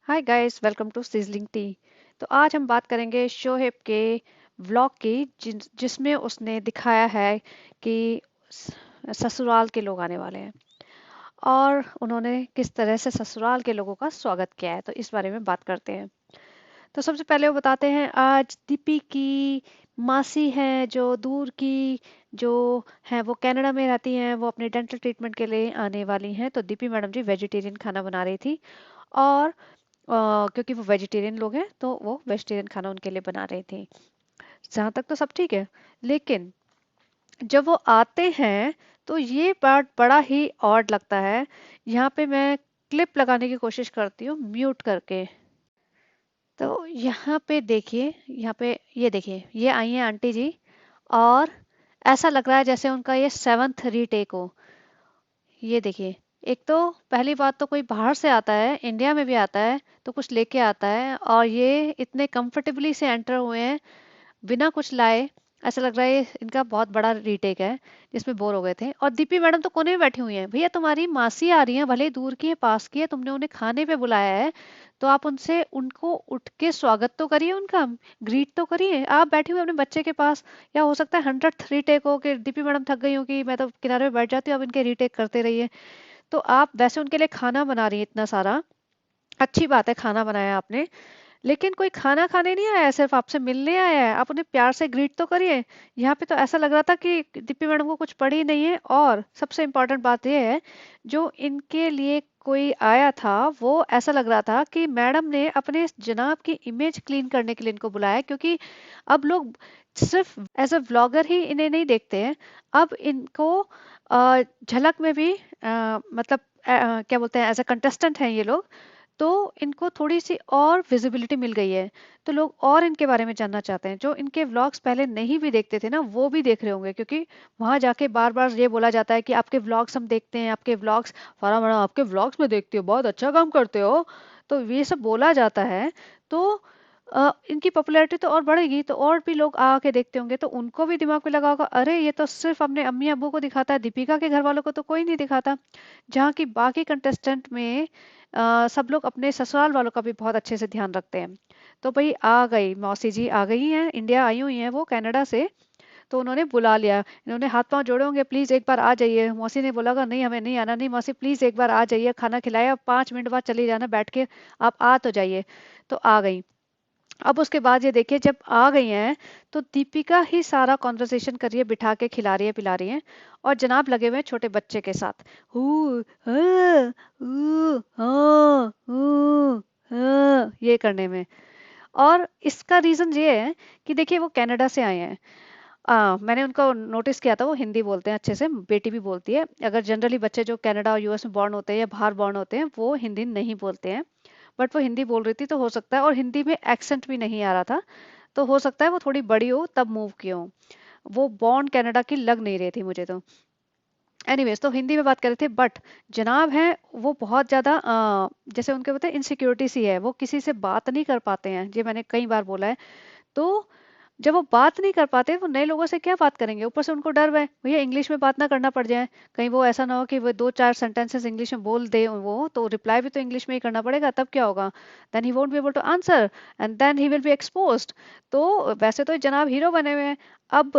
Hi guys, welcome to sizzling tea. तो आज हम बात करेंगे शोहेब के व्लॉग की जिसमें उसने दिखाया है कि ससुराल के लोग आने वाले हैं और उन्होंने किस तरह से ससुराल के लोगों का स्वागत किया है। तो इस बारे में बात करते हैं। तो सबसे पहले वो बताते हैं, आज दीपी की मासी हैं जो दूर की, जो हैं वो कनाडा में रहती हैं, वो अपने डेंटल ट्रीटमेंट के लिए आने वाली हैं। तो दीपी मैडम जी वेजिटेरियन खाना बना रही थी और क्योंकि वो वेजिटेरियन लोग हैं तो वो वेजिटेरियन खाना उनके लिए बना रही थी। जहाँ तक तो सब ठीक है, लेकिन जब वो आते हैं तो ये पार्ट बड़ा ही ऑड लगता है। यहाँ पे मैं क्लिप लगाने की कोशिश करती हूँ म्यूट करके। तो यहाँ पे देखिए, यहाँ पे ये देखिए, ये आई हैं आंटी जी और ऐसा लग रहा है जैसे उनका ये सेवन्थ रीटेक हो। ये देखिए, एक तो पहली बात तो कोई बाहर से आता है, इंडिया में भी आता है तो कुछ लेके आता है, और ये इतने कंफर्टेबली से एंटर हुए हैं बिना कुछ लाए। ऐसा लग रहा है ये इनका बहुत बड़ा रीटेक है जिसमें बोर हो गए थे। और दीपी मैडम तो कोने में बैठी हुई हैं। भैया, तुम्हारी मासी आ रही है, भले ही दूर की है पास की है, तुमने उन्हें खाने पे बुलाया है तो आप उनसे उनको उठ के स्वागत तो करिए, उनका ग्रीट तो करिए। आप बैठे हुए अपने बच्चे के पास, या हो सकता है 100 रीटेक हो कि दीपी मैडम थक गई हो कि मैं तो किनारे पे बैठ जाती हूँ, अब इनके रीटेक करते रहिए। तो आप वैसे उनके लिए खाना बना रही हैं इतना सारा, अच्छी बात है, खाना बनाया आपने, लेकिन कोई खाना खाने नहीं आया है, सिर्फ आपसे मिलने आया है। आप उन्हें प्यार से ग्रीट तो करिए। यहाँ पे तो ऐसा लग रहा था कि दीपी मैडम को कुछ पड़ी ही नहीं है। और सबसे इम्पोर्टेंट बात यह है, जो इनके लिए कोई आया था वो ऐसा लग रहा था कि मैडम ने अपने जनाब की इमेज क्लीन करने के लिए इनको बुलाया है, क्योंकि अब लोग सिर्फ एज अ व्लॉगर ही इन्हें नहीं देखते हैं। अब इनको झलक में भी मतलब क्या बोलते हैं, एज अ कंटेस्टेंट हैं ये लोग, तो इनको थोड़ी सी और विजिबिलिटी मिल गई है। तो लोग और इनके बारे में जानना चाहते हैं। जो इनके व्लॉग्स पहले नहीं भी देखते थे ना, वो भी देख रहे होंगे, क्योंकि वहां जाके बार बार ये बोला जाता है कि आपके व्लॉग्स हम देखते हैं, आपके व्लॉग्स, फरा मैडम आपके व्लॉग्स में देखती हो, बहुत अच्छा काम करते हो। तो ये सब बोला जाता है। तो इनकी पॉपुलैरिटी तो और बढ़ेगी, तो और भी लोग आके देखते होंगे, तो उनको भी दिमाग में लगा होगा, अरे ये तो सिर्फ अपने अम्मी अब्बू को दिखाता है, दीपिका के घर वालों को तो कोई नहीं दिखाता। जहाँ की बाकी कंटेस्टेंट में सब लोग अपने ससुराल वालों का भी बहुत अच्छे से ध्यान रखते हैं। तो भाई आ गई मौसी जी, आ गई हैं, इंडिया आई हुई हैं वो कनाडा से। तो उन्होंने बुला लिया, इन्होंने हाथ पांव जोड़े होंगे, प्लीज एक बार आ जाइए। मौसी ने बोला नहीं हमें नहीं आना, नहीं मौसी प्लीज एक बार आ जाइए, खाना खिलाया, 5 मिनट बाद चली जाना बैठ के, आप आ तो जाइए। तो आ गई। अब उसके बाद ये देखिए, जब आ गई हैं तो दीपिका ही सारा कॉन्वर्सेशन कर रही है, बिठा के खिला रही है पिला रही है, और जनाब लगे हुए हैं छोटे बच्चे के साथ, हु हाँ, ये करने में। और इसका रीजन ये है कि देखिए वो कनाडा से आए हैं। मैंने उनको नोटिस किया था, वो हिंदी बोलते हैं अच्छे से, बेटी भी बोलती है। अगर जनरली बच्चे जो कनाडा और यूएस में बॉर्न होते हैं या बाहर बॉर्न होते हैं वो हिंदी नहीं बोलते हैं, बट वो हिंदी बोल रही थी, तो हो सकता है, और हिंदी में एक्सेंट भी नहीं आ रहा था, तो हो सकता है वो थोड़ी बड़ी हो तब मूव की हो। वो बॉर्न कनाडा की लग नहीं रही थी मुझे तो। एनीवेज, तो हिंदी में बात कर रहे थे, बट जनाब हैं वो बहुत ज्यादा जैसे उनके बोलते हैं इनसिक्योरिटी सी है, वो किसी से बात नहीं कर पाते हैं, ये मैंने कई बार बोला है। तो जब वो बात नहीं कर पाते, वो नए लोगों से क्या बात करेंगे, ऊपर से उनको डर है भैया इंग्लिश में बात ना करना पड़ जाए, कहीं वो ऐसा ना हो कि वो 2-4 सेंटेंसेस इंग्लिश में बोल दे, वो तो रिप्लाई भी तो इंग्लिश में ही करना पड़ेगा, तब क्या होगा, then he won't be able to answer and then he will be exposed. तो वैसे तो जनाब हीरो बने हुए हैं। अब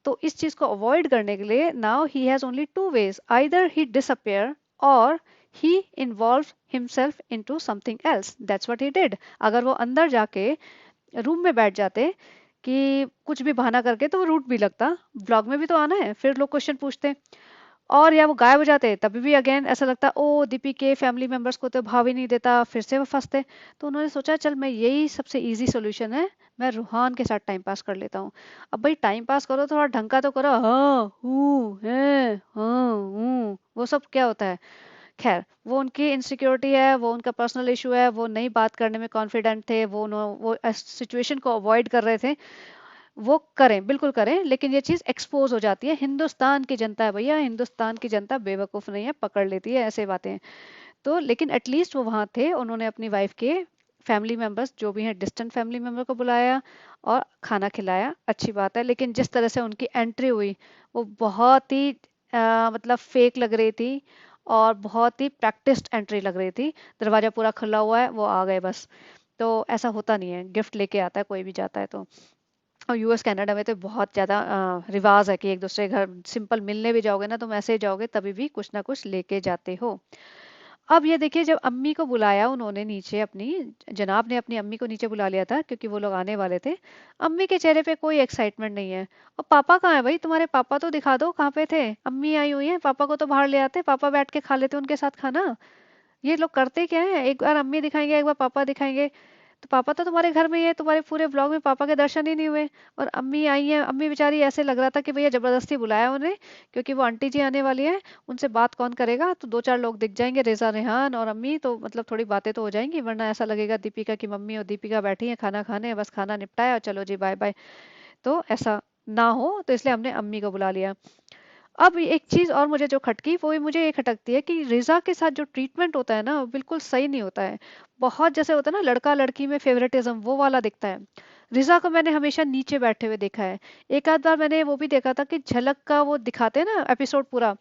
तो इस चीज को अवॉइड करने के लिए now he has only two ways, either he disappear और he involve himself into something else. That's what he did. अगर वो अंदर जाके रूम में बैठ जाते कि कुछ भी बहाना करके, तो वो रूट भी लगता, ब्लॉग में भी तो आना है, फिर लोग क्वेश्चन पूछते, और या वो गायब हो जाते, तभी भी अगेन ऐसा लगता ओ दीपी के फैमिली मेंबर्स को तो भाव ही नहीं देता, फिर से वो फंसते। तो उन्होंने सोचा चल मैं, यही सबसे इजी सोल्यूशन है, मैं रूहान के साथ टाइम पास कर लेता हूँ। अब भाई टाइम पास करो, थोड़ा ढंग का तो करो, हाँ हूँ है हाँ हूँ, वो सब क्या होता है। खैर, वो उनकी इनसिक्योरिटी है, वो उनका पर्सनल इशू है, वो नहीं बात करने में कॉन्फिडेंट थे, वो सिचुएशन को अवॉइड कर रहे थे। वो करें, बिल्कुल करें, लेकिन ये चीज एक्सपोज हो जाती है। हिंदुस्तान की जनता है भैया, हिंदुस्तान की जनता बेवकूफ नहीं है, पकड़ लेती है ऐसे बातें। तो लेकिन एटलीस्ट वो वहां थे, उन्होंने अपनी वाइफ के फैमिली मेंबर्स जो भी हैं, डिस्टेंट फैमिली मेंबर को बुलाया और खाना खिलाया, अच्छी बात है। लेकिन जिस तरह से उनकी एंट्री हुई वो बहुत ही मतलब फेक लग रही थी। और बहुत ही प्रैक्टिस्ड एंट्री लग रही थी। दरवाजा पूरा खुला हुआ है, वो आ गए बस। तो ऐसा होता नहीं है, गिफ्ट लेके आता है कोई भी जाता है तो। और यूएस कनाडा में तो बहुत ज़्यादा रिवाज है कि एक दूसरे के घर सिंपल मिलने भी जाओगे ना, तुम ऐसे ही जाओगे तभी भी कुछ ना कुछ लेके जाते हो। अब ये देखिए, जब अम्मी को बुलाया उन्होंने नीचे, अपनी जनाब ने अपनी अम्मी को नीचे बुला लिया था क्योंकि वो लोग आने वाले थे। अम्मी के चेहरे पे कोई एक्साइटमेंट नहीं है। और पापा कहाँ है भाई, तुम्हारे पापा तो दिखा दो कहाँ पे थे। अम्मी आई हुई है, पापा को तो बाहर ले आते, पापा बैठ के खा लेते उनके साथ खाना। ये लोग करते क्या है, एक बार अम्मी दिखाएंगे एक बार पापा दिखाएंगे। तो पापा तो तुम्हारे घर में ही है, तुम्हारे पूरे व्लॉग में पापा के दर्शन ही नहीं हुए। और अम्मी आई है, अम्मी बेचारी ऐसे लग रहा था कि भैया जबरदस्ती बुलाया उन्हें, क्योंकि वो आंटी जी आने वाली है। उनसे बात कौन करेगा, तो दो चार लोग दिख जाएंगे, रेजा रेहान और अम्मी, तो मतलब थोड़ी बातें तो हो जाएंगी, वरना ऐसा लगेगा दीपिका की मम्मी और दीपिका बैठी है खाना खाने, बस खाना निपटाया और चलो जी बाय बाय। तो ऐसा ना हो, तो इसलिए हमने अम्मी को बुला लिया। अब एक चीज और मुझे जो खटकी, वो ही मुझे ये खटकती है कि रिजा के साथ जो ट्रीटमेंट होता है ना, वो बिल्कुल सही नहीं होता है। बहुत जैसे होता है ना लड़का लड़की में फेवरेटिज्म, वो वाला दिखता है। रिजा को मैंने हमेशा नीचे बैठे हुए देखा है। एक आध बार मैंने वो भी देखा था कि झलक का वो दिखाते हैं ना एपिसोड पूरा,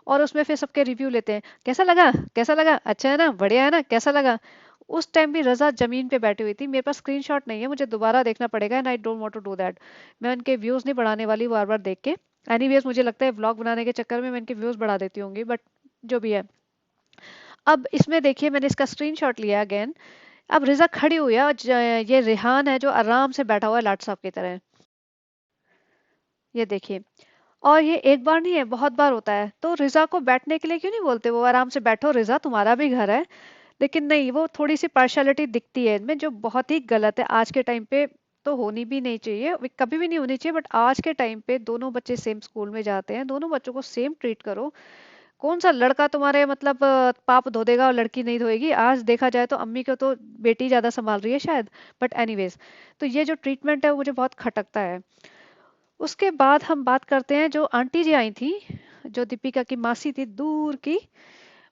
और उसमें फिर सबके रिव्यू लेते हैं, कैसा लगा कैसा लगा, अच्छा है ना, बढ़िया है ना, कैसा लगा। उस टाइम भी रजा जमीन पे बैठी हुई थी। मेरे पास स्क्रीनशॉट नहीं है, मुझे दोबारा देखना पड़ेगा, and I don't want to do that. मैं उनके व्यूज नहीं बढ़ाने वाली बार बार देख के। एनीवेज मुझे लगता है व्लॉग बनाने के चक्कर में मैं इनके व्यूज बढ़ा देती होंगी, बट जो भी है। अब इसमें देखिए, मैंने इसका स्क्रीनशॉट लिया अगेन। अब रिजा खड़ी हुई है और ये रेहान है जो आराम से बैठा हुआ है लाट साहब की तरह। ये देखिए। और ये एक बार नहीं है, बहुत बार होता है। तो रिजा को बैठने के लिए क्यों नहीं बोलते, वो आराम से बैठो रिजा, तुम्हारा भी घर है। लेकिन नहीं, वो थोड़ी सी पार्शियलिटी दिखती है इनमें, जो बहुत ही गलत है आज के टाइम पे। तो होनी भी नहीं चाहिए, कभी भी नहीं होनी चाहिए, बट आज के टाइम पे दोनों बच्चे सेम स्कूल में जाते हैं, दोनों बच्चों को सेम ट्रीट करो। कौन सा लड़का तुम्हारे मतलब पाप धो देगा और लड़की नहीं धोएगी। आज देखा जाए तो अम्मी को तो बेटी ज्यादा संभाल रही है शायद। बट एनीवेज, तो ये जो ट्रीटमेंट है वो मुझे बहुत खटकता है। उसके बाद हम बात करते हैं, जो आंटी जी आई थी, जो दीपिका की मासी थी दूर की,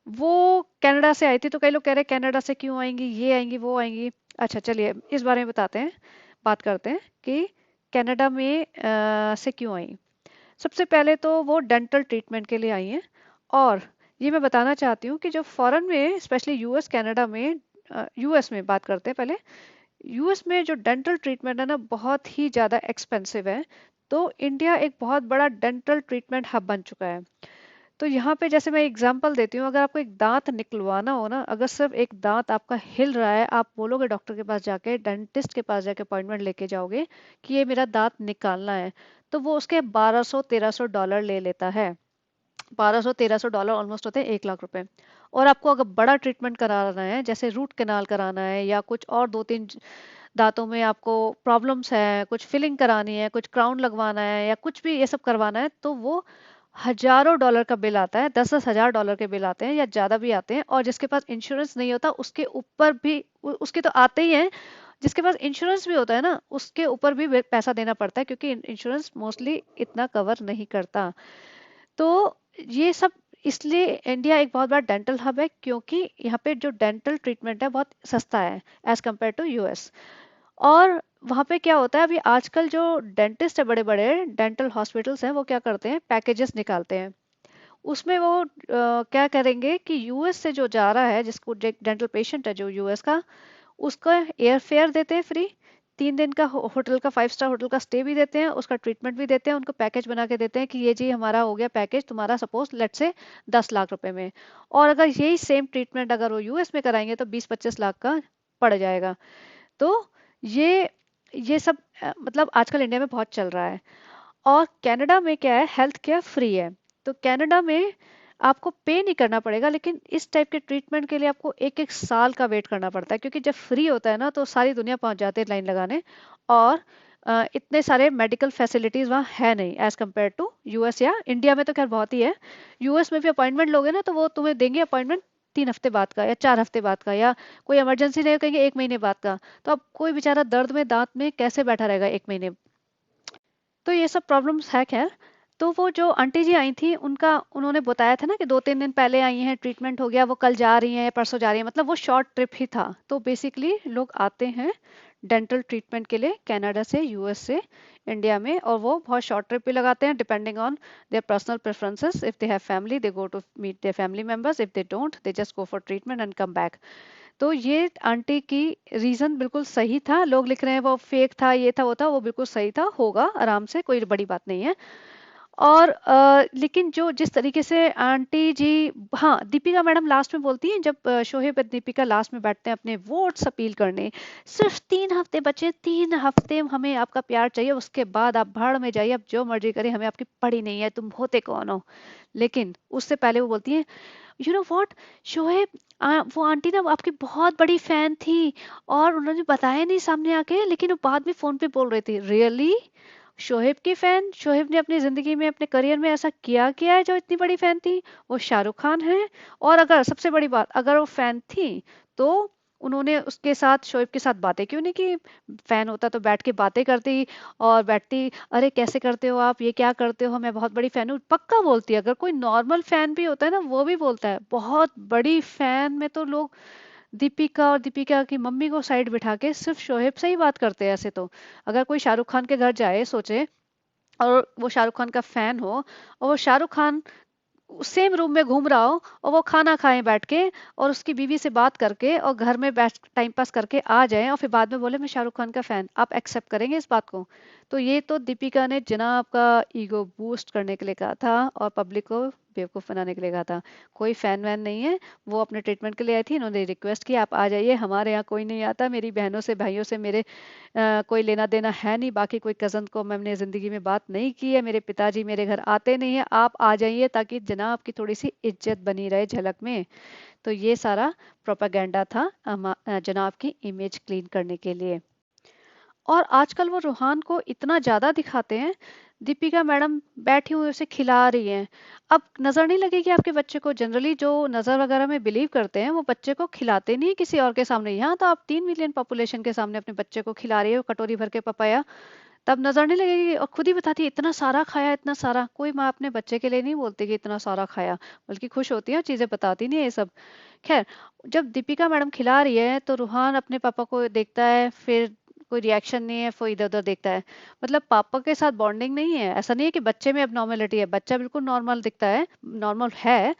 वो कनाडा से आई थी। तो कई लोग कह रहे हैं कनाडा से क्यों आएंगी, ये आएंगी वो आएंगी। अच्छा चलिए इस बारे में बताते हैं, बात करते हैं कि कनाडा में से क्यों आई। सबसे पहले तो वो डेंटल ट्रीटमेंट के लिए आई हैं। और ये मैं बताना चाहती हूँ कि जो फॉरेन में, स्पेशली यूएस कनाडा में, यूएस में बात करते हैं पहले। यूएस में जो डेंटल ट्रीटमेंट है ना, बहुत ही ज़्यादा एक्सपेंसिव है। तो इंडिया एक बहुत बड़ा डेंटल ट्रीटमेंट हब बन चुका है। तो यहाँ पे जैसे मैं एग्जांपल देती हूँ, अगर आपको एक दांत निकलवाना हो ना, अगर सिर्फ एक दांत आपका हिल रहा है, आप बोलोगे डॉक्टर के पास जाके, डेंटिस्ट के पास जाके अपॉइंटमेंट लेके जाओगे कि ये मेरा दांत निकालना है, तो वो उसके 1200-1300 डॉलर ले लेता है। 1200-1300 डॉलर ऑलमोस्ट होते हैं 1 लाख रुपए। और आपको अगर बड़ा ट्रीटमेंट कराना है, जैसे रूट कैनाल कराना है, या कुछ और दो तीन दांतों में आपको प्रॉब्लम्स है, कुछ फिलिंग करानी है, कुछ क्राउन लगवाना है, या कुछ भी ये सब करवाना है, तो वो हजारों डॉलर का बिल आता है, 10-10 हजार डॉलर के बिल आते हैं या ज्यादा भी आते हैं। और जिसके पास इंश्योरेंस नहीं होता उसके ऊपर भी, उसके तो आते ही हैं। जिसके पास इंश्योरेंस भी होता है ना, उसके ऊपर भी पैसा देना पड़ता है, क्योंकि इंश्योरेंस मोस्टली इतना कवर नहीं करता। तो ये सब, इसलिए इंडिया एक बहुत बड़ा डेंटल हब है, क्योंकि यहाँ पे जो डेंटल ट्रीटमेंट है बहुत सस्ता है एज कम्पेयर टू यूएस। और वहाँ पे क्या होता है, अभी आजकल जो डेंटिस्ट है, बड़े बड़े डेंटल हॉस्पिटल्स हैं, वो क्या करते हैं, पैकेजेस निकालते हैं। उसमें वो क्या करेंगे कि यूएस से जो जा रहा है, जिसको डेंटल पेशेंट है जो यूएस का, उसका एयर फेयर देते हैं फ्री। 3 दिन का होटल का, 5 स्टार होटल का स्टे भी देते हैं, उसका ट्रीटमेंट भी देते हैं, उनको पैकेज बना के देते हैं कि ये जी हमारा हो गया पैकेज तुम्हारा, सपोज लेट से 10 लाख रुपए में। और अगर यही सेम ट्रीटमेंट अगर वो यूएस में कराएंगे तो 20-25 लाख का पड़ जाएगा। तो ये ये सब मतलब आजकल इंडिया में बहुत चल रहा है। और कनाडा में क्या है, हेल्थ केयर फ्री है। तो कनाडा में आपको पे नहीं करना पड़ेगा, लेकिन इस टाइप के ट्रीटमेंट के लिए आपको 1-1 साल का वेट करना पड़ता है, क्योंकि जब फ्री होता है ना तो सारी दुनिया पहुंच जाती है लाइन लगाने। और इतने सारे मेडिकल फैसिलिटीज वहाँ है नहीं एज कम्पेयर टू यूएस या इंडिया में, तो खैर बहुत ही है। यूएस में भी अपॉइंटमेंट लोगे ना, तो वो तुम्हें देंगे अपॉइंटमेंट 3 हफ्ते बाद का या 4 हफ्ते बाद का, या कोई इमरजेंसी नहीं कहेंगे 1 महीने बाद का। तो अब कोई बेचारा दर्द में दांत में कैसे बैठा रहेगा 1 महीने। तो ये सब प्रॉब्लम्स है खैर। तो वो जो आंटी जी आई थी उनका उन्होंने बताया था ना कि 2-3 दिन पहले आई हैं, ट्रीटमेंट हो गया, वो कल जा रही हैं, परसों जा रही हैं, मतलब वो शॉर्ट ट्रिप ही था। तो बेसिकली लोग आते हैं डेंटल ट्रीटमेंट के लिए कनाडा से, यूएस से, इंडिया में, और वो बहुत शॉर्ट ट्रिप भी लगाते हैं depending on their personal preferences. If they have family they go to meet their family members, if they don't they just go for treatment and come back. तो ये आंटी की रीजन बिल्कुल सही था। लोग लिख रहे हैं वो फेक था, ये था वो था, वो बिल्कुल सही था, होगा आराम से, कोई बड़ी बात नहीं है। और लेकिन जो जिस तरीके से आंटी जी, हाँ, दीपिका मैडम लास्ट में बोलती हैं, जब शोहेब और दीपिका लास्ट में बैठते हैं अपने वोट्स अपील करने, सिर्फ 3 हफ्ते बचे, 3 हफ्ते हमें आपका प्यार चाहिए, उसके बाद आप भाड़ में जाइए, आप जो मर्जी करें, हमें आपकी पड़ी नहीं है, तुम होते कौन हो। लेकिन उससे पहले वो बोलती हैं, यू नो व्हाट, शोहेब, वो आंटी ना आपकी बहुत बड़ी फैन थी, और उन्होंने बताया नहीं सामने आके, लेकिन वो बाद में फोन पे बोल रही थी, रियली शोहेब की फैन, शोहेब ने अपनी जिंदगी में, अपने करियर में ऐसा किया है जो इतनी बड़ी फैन थी, वो शाहरुख खान है। और अगर सबसे बड़ी बात, अगर वो फैन थी तो उन्होंने उसके साथ, शोएब के साथ बातें क्यों नहीं की? फैन होता तो बैठ के बातें करती, और बैठती, अरे कैसे करते हो आप, ये क्या करते हो, मैं बहुत बड़ी फैन हूँ, पक्का बोलती है। अगर कोई नॉर्मल फैन भी होता है ना, वो भी बोलता है। बहुत बड़ी फैन में तो लोग दीपिका और दीपिका की मम्मी को साइड बिठा के सिर्फ शोहेब से ही बात करते हैं। ऐसे तो अगर कोई शाहरुख खान के घर जाए, सोचे, और वो शाहरुख खान का फैन हो, और वो शाहरुख खान सेम रूम में घूम रहा हो, और वो खाना खाए बैठ के, और उसकी बीवी से बात करके, और घर में बैठ टाइम पास करके आ जाए, और फिर बाद में बोले मैं शाहरुख खान का फैन, आप एक्सेप्ट करेंगे इस बात को? तो ये तो दीपिका ने जनाब का ईगो बूस्ट करने के लिए कहा था, और पब्लिक को बेवकूफ बनाने के लिए कहा था। कोई फैन वैन नहीं है, वो अपने ट्रीटमेंट के लिए आई थी, इन्होंने रिक्वेस्ट की आप आ जाइए, हमारे यहाँ कोई नहीं आता, मेरी बहनों से, भाइयों से मेरे कोई लेना देना है नहीं, बाकी कोई कज़न को मैंने ज़िंदगी में बात नहीं की है, मेरे पिताजी मेरे घर आते नहीं है, आप आ जाइए ताकि जनाब की थोड़ी सी इज्जत बनी रहे झलक में। तो ये सारा प्रोपागेंडा था जनाब की इमेज क्लीन करने के लिए। और आजकल वो रूहान को इतना ज़्यादा दिखाते हैं, दीपिका मैडम बैठी हुई उसे खिला रही हैं। अब नज़र नहीं लगेगी आपके बच्चे को? जनरली जो नज़र वगैरह में बिलीव करते हैं, वो बच्चे को खिलाते नहीं है किसी और के सामने। यहाँ तो आप 3 मिलियन पॉपुलेशन के सामने अपने बच्चे को खिला रही है कटोरी भर के पपाया, तब नज़र नहीं लगेगी? और खुद ही बताती है इतना सारा खाया, इतना सारा। कोई माँ अपने बच्चे के लिए नहीं बोलती कि इतना सारा खाया, बल्कि खुश होती है, चीज़ें बताती नहीं है ये सब। खैर, जब दीपिका मैडम खिला रही है तो रूहान अपने पापा को देखता है, फिर कोई रिएक्शन नहीं है, फिर इधर उधर देखता है। मतलब पापा के साथ बॉन्डिंग नहीं है। ऐसा नहीं है कि बच्चे में अब है, बच्चा बिल्कुल नॉर्मल दिखता है, नॉर्मल है,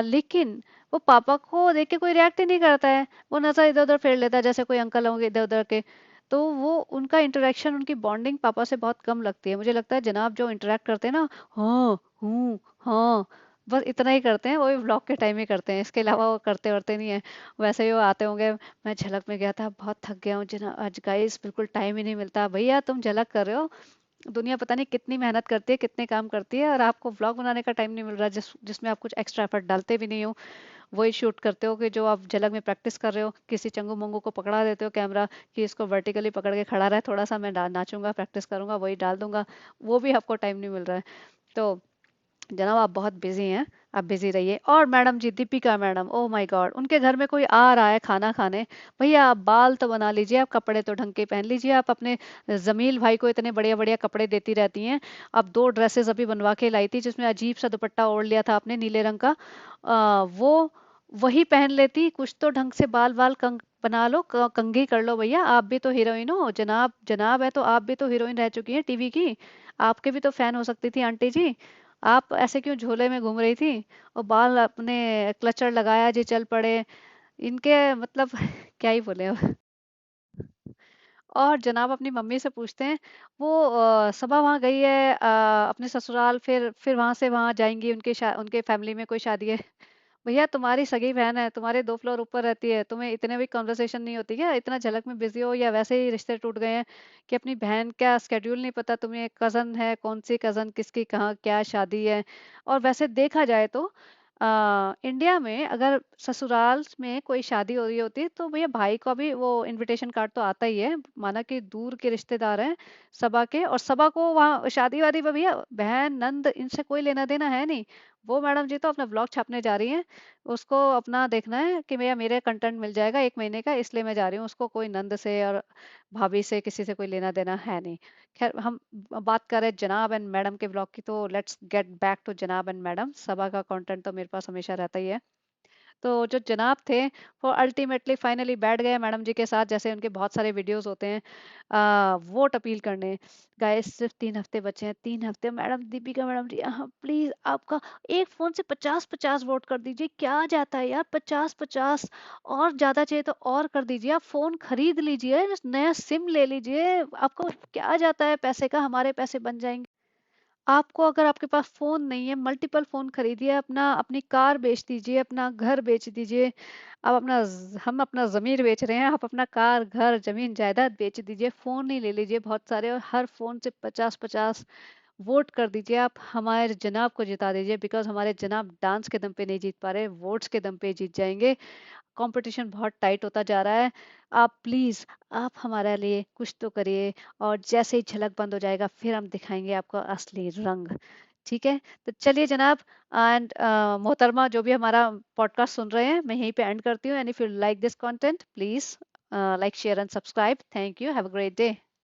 लेकिन वो पापा को देख के कोई रिएक्ट ही नहीं करता है, वो नजर इधर उधर फेर लेता है, जैसे कोई अंकल होंगे इधर उधर के। तो वो उनका इंटरेक्शन, उनकी बॉन्डिंग पापा से बहुत कम लगती है। मुझे लगता है जनाब जो इंटरेक्ट करते हैं ना, हाँ हूँ हाँ, बस इतना ही करते हैं, वो भी व्लॉग के टाइम ही करते हैं, इसके अलावा वो करते वर्ते नहीं है। वैसे ही वो आते होंगे, मैं झलक में गया था, बहुत थक गया हूँ जना आज, गाइस बिल्कुल टाइम ही नहीं मिलता। भैया तुम झलक कर रहे हो, दुनिया पता नहीं कितनी मेहनत करती है, कितने काम करती है, और आपको व्लॉग बनाने का टाइम नहीं मिल रहा, जिसमें आप कुछ एक्स्ट्रा एफर्ट डालते भी नहीं हो। वही शूट करते हो कि जो आप झलक में प्रैक्टिस कर रहे हो, किसी चंगू मंगू को पकड़ा देते हो कैमरा, कि इसको वर्टिकली पकड़ के खड़ा रहे, थोड़ा सा मैं नाचूंगा, प्रैक्टिस करूंगा, वही डाल दूंगा। वो भी आपको टाइम नहीं मिल रहा है। तो जनाब आप बहुत बिजी हैं, आप बिजी रहिए। और madam ji, Deepika madam, oh my god, उनके घर में कोई आ रहा है खाना खाने, भैया आप बाल तो बना लीजिए, आप कपड़े तो ढंग के पहन लीजिए। आप अपने जमील भाई को इतने बढ़िया बढ़िया कपड़े देती रहती हैं। आप 2 ड्रेसेस अभी बनवा के लाई थी, जिसमें अजीब सा दुपट्टा ओढ़ लिया था आपने नीले रंग का, वो वही पहन लेती। कुछ तो ढंग से बाल बाल कंग बना लो, कंघी कर लो भैया, आप भी तो हीरोइन हो, जनाब जनाब है तो आप भी तो हीरोइन रह चुकी हैं टीवी की, आपके भी तो फैन हो सकती थी आंटी जी। आप ऐसे क्यों झोले में घूम रही थी, और बाल अपने क्लचर लगाया जी चल पड़े, इनके मतलब क्या ही बोले अब। और जनाब अपनी मम्मी से पूछते हैं, वो सबा वहाँ गई है अपने ससुराल, फिर वहां से वहां जाएंगी, उनके फैमिली में कोई शादी है। भैया तुम्हारी सगी बहन है, तुम्हारे 2 फ्लोर ऊपर रहती है, तुम्हें इतने भी कॉन्वर्सेशन नहीं होती क्या? इतना झलक में बिजी हो, या वैसे ही रिश्ते टूट गए हैं कि अपनी बहन का स्केड्यूल नहीं पता तुम्हें? कजन है, कौन सी कजन किसकी कहाँ क्या शादी है? और वैसे देखा जाए तो इंडिया में अगर ससुराल में कोई शादी हो रही होती है तो भैया भाई का भी वो इनविटेशन कार्ड तो आता ही है, माना कि दूर के रिश्तेदार हैं सबा के, और सबा को वहाँ शादी वादी में भैया बहन नंद इनसे कोई लेना देना है नहीं। वो मैडम जी तो अपना ब्लॉग छापने जा रही हैं, उसको अपना देखना है कि भैया मेरे कंटेंट मिल जाएगा 1 महीने का, इसलिए मैं जा रही हूँ। उसको कोई नंद से और भाभी से किसी से कोई लेना देना है नहीं। खैर हम बात कर रहे हैं जनाब एंड मैडम के ब्लॉग की, तो लेट्स गेट बैक टू जनाब एंड मैडम। सभा का कंटेंट तो मेरे पास हमेशा रहता ही है। तो जो जनाब थे वो अल्टीमेटली फाइनली बैठ गए मैडम जी के साथ, जैसे उनके बहुत सारे वीडियोस होते हैं, वोट अपील करने। गाइस सिर्फ 3 हफ्ते बचे हैं, 3 हफ्ते। मैडम दीपिका मैडम जी, हाँ प्लीज आपका एक फोन से 50-50 वोट कर दीजिए, क्या जाता है यार 50-50, और ज्यादा चाहिए तो और कर दीजिए। आप फोन खरीद लीजिए, नया सिम ले लीजिए, आपको क्या जाता है पैसे का, हमारे पैसे बन जाएंगे। आपको अगर आपके पास फ़ोन नहीं है, मल्टीपल फ़ोन खरीदिए, अपना अपनी कार बेच दीजिए, अपना घर बेच दीजिए। आप अपना हम अपना ज़मीर बेच रहे हैं, आप अपना कार, घर, ज़मीन, जायदाद बेच दीजिए, फ़ोन ही ले लीजिए बहुत सारे, और हर फ़ोन से 50-50 वोट कर दीजिए। आप हमारे जनाब को जिता दीजिए, बिकॉज़ हमारे जनाब डांस के दम पे नहीं जीत पा रहे, वोट्स के दम पे जीत जाएँगे। कंपटीशन बहुत टाइट होता जा रहा है। आप प्लीज़, आप हमारे लिए कुछ तो करिए, और जैसे ही झलक बंद हो जाएगा फिर हम दिखाएंगे आपको असली रंग। ठीक है, तो चलिए जनाब एंड मोहतरमा जो भी हमारा पॉडकास्ट सुन रहे हैं, मैं यहीं पे एंड करती हूँ। And if you like this content please like share and subscribe. Thank you, have a great day.